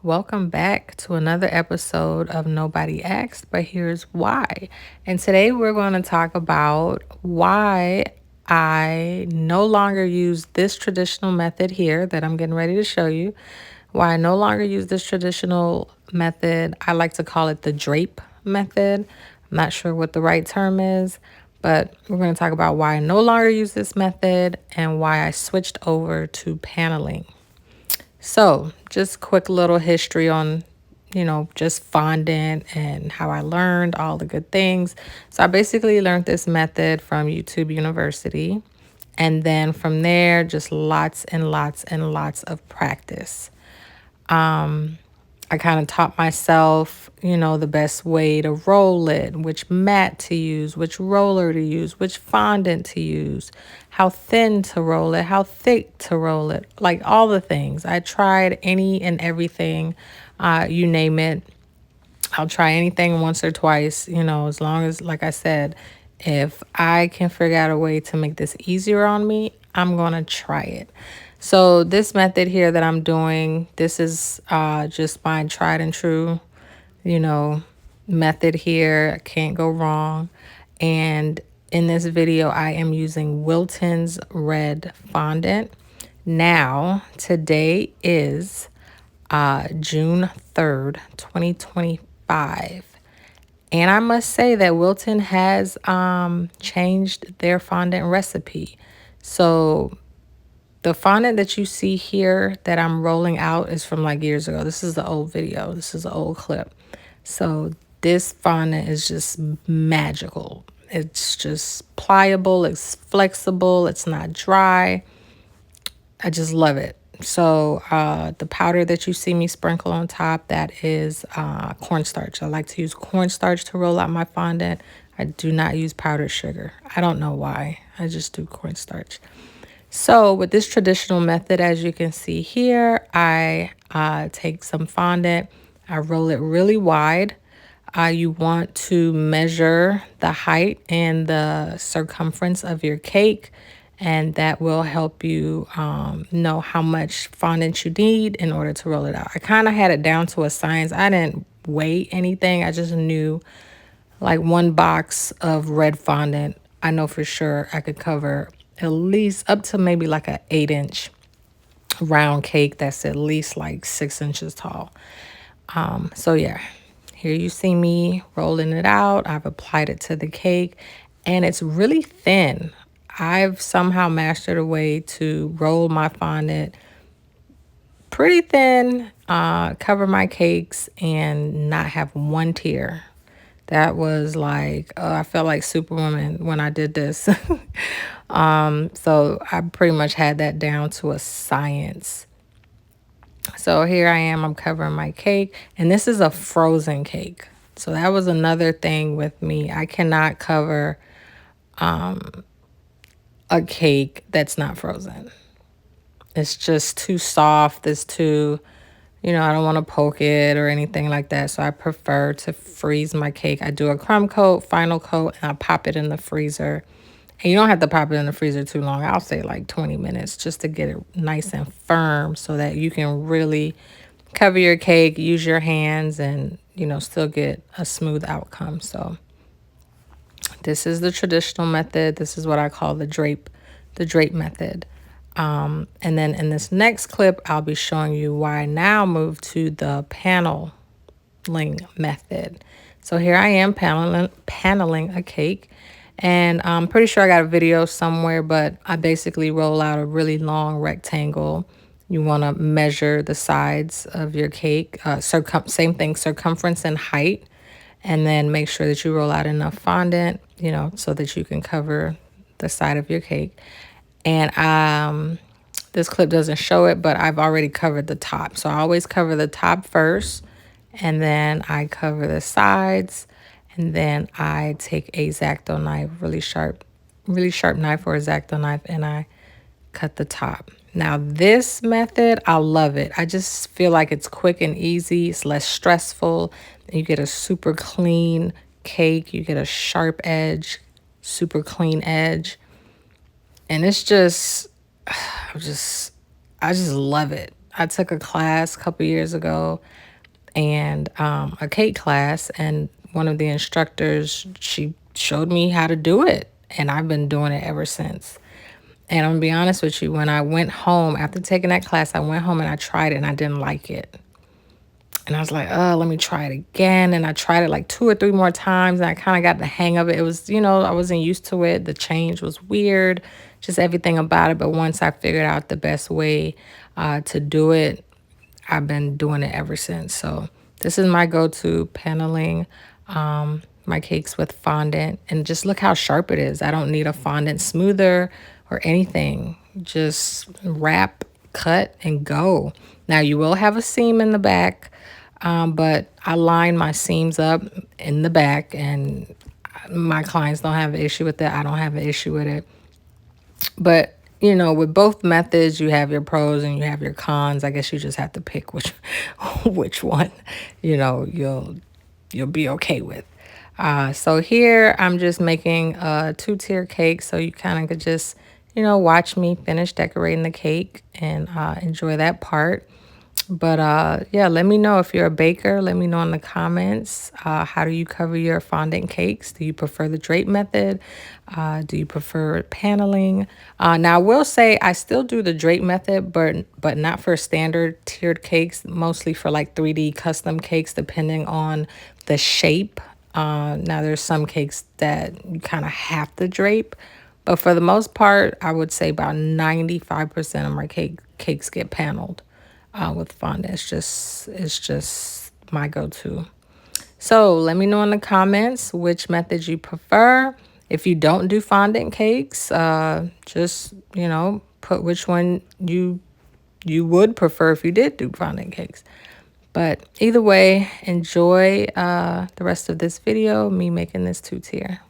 Welcome back to another episode of Nobody Asked, but here's why. And today we're going to talk about why I no longer use this traditional method here that I'm getting ready to show you. Why I no longer use this traditional method. I like to call it the drape method. I'm not sure what the right term is, but we're going to talk about why I no longer use this method and why I switched over to paneling. So, just quick little history on, just fondant and how I learned all the good things. So, I basically learned this method from YouTube University. And then from there, just lots and lots and lots of practice. I kind of taught myself, the best way to roll it, which mat to use, which roller to use, which fondant to use, how thin to roll it, how thick to roll it, like all the things. I tried any and everything, you name it. I'll try anything once or twice, as long as, like I said, if I can figure out a way to make this easier on me, I'm going to try it. So this method here that I'm doing, this is just my tried and true, you know, method here. I can't go wrong. And in this video, I am using Wilton's Red Fondant. Now, today is June 3rd, 2025. And I must say that Wilton has changed their fondant recipe. So the fondant that you see here that I'm rolling out is from like years ago. This is the old video. This is an old clip. So this fondant is just magical. It's just pliable. It's flexible. It's not dry. I just love it. So the powder that you see me sprinkle on top, that is cornstarch. I like to use cornstarch to roll out my fondant. I do not use powdered sugar. I don't know why. I just do cornstarch. So with this traditional method, as you can see here, I take some fondant. I roll it really wide. You want to measure the height and the circumference of your cake, and that will help you know how much fondant you need in order to roll it out. I kind of had it down to a science. I didn't weigh anything. I just knew like one box of red fondant, I know for sure I could cover at least up to maybe like an 8-inch round cake that's at least like 6 inches tall. So yeah, here you see me rolling it out. I've applied it to the cake and it's really thin. I've somehow mastered a way to roll my fondant pretty thin, cover my cakes and not have one tear. That was like, I felt like Superwoman when I did this. So I pretty much had that down to a science. So here I am, I'm covering my cake, and this is a frozen cake. So that was another thing with me. I cannot cover a cake that's not frozen. It's just too soft. It's too, I don't want to poke it or anything like that. So I prefer to freeze my cake. I do a crumb coat, final coat, and I pop it in the freezer. And you don't have to pop it in the freezer too long. I'll say like 20 minutes just to get it nice and firm so that you can really cover your cake, use your hands, and, still get a smooth outcome. So this is the traditional method. This is what I call the drape method. And then in this next clip, I'll be showing you why I now move to the paneling method. So here I am paneling a cake. And I'm pretty sure I got a video somewhere, but I basically roll out a really long rectangle. You want to measure the sides of your cake. Same thing, circumference and height. And then make sure that you roll out enough fondant, so that you can cover the side of your cake. And this clip doesn't show it, but I've already covered the top. So I always cover the top first, and then I cover the sides, and then I take a X-Acto knife, really sharp knife or a X-Acto knife, and I cut the top. Now this method, I love it. I just feel like it's quick and easy. It's less stressful. You get a super clean cake. You get a sharp edge, super clean edge. And it's just, I just love it. I took a class a couple years ago, and a cake class, and one of the instructors, she showed me how to do it, and I've been doing it ever since. And I'm gonna be honest with you, when I went home after taking that class, I went home and I tried it and I didn't like it. And I was like, oh, let me try it again. And I tried it like 2 or 3 more times, and I kind of got the hang of it. It was, I wasn't used to it. The change was weird, just everything about it. But once I figured out the best way to do it, I've been doing it ever since. So this is my go-to, paneling my cakes with fondant. And just look how sharp it is. I don't need a fondant smoother or anything. Just wrap, cut, and go. Now you will have a seam in the back, but I line my seams up in the back, and my clients don't have an issue with that. I don't have an issue with it. But with both methods, you have your pros and you have your cons. I guess you just have to pick which which one you'll be okay with. So here I'm just making a 2-tier cake, so you kind of could just watch me finish decorating the cake and enjoy that part. But yeah, let me know if you're a baker. Let me know in the comments. How do you cover your fondant cakes? Do you prefer the drape method? Do you prefer paneling? Now, I will say I still do the drape method, but not for standard tiered cakes, mostly for like 3D custom cakes, depending on the shape. Now, there's some cakes that you kind of have to drape. But for the most part, I would say about 95% of my cakes get paneled with fondant. It's just my go-to. So let me know in the comments which method you prefer. If you don't do fondant cakes, just put which one you would prefer if you did do fondant cakes. But either way, enjoy the rest of this video, me making this 2-tier.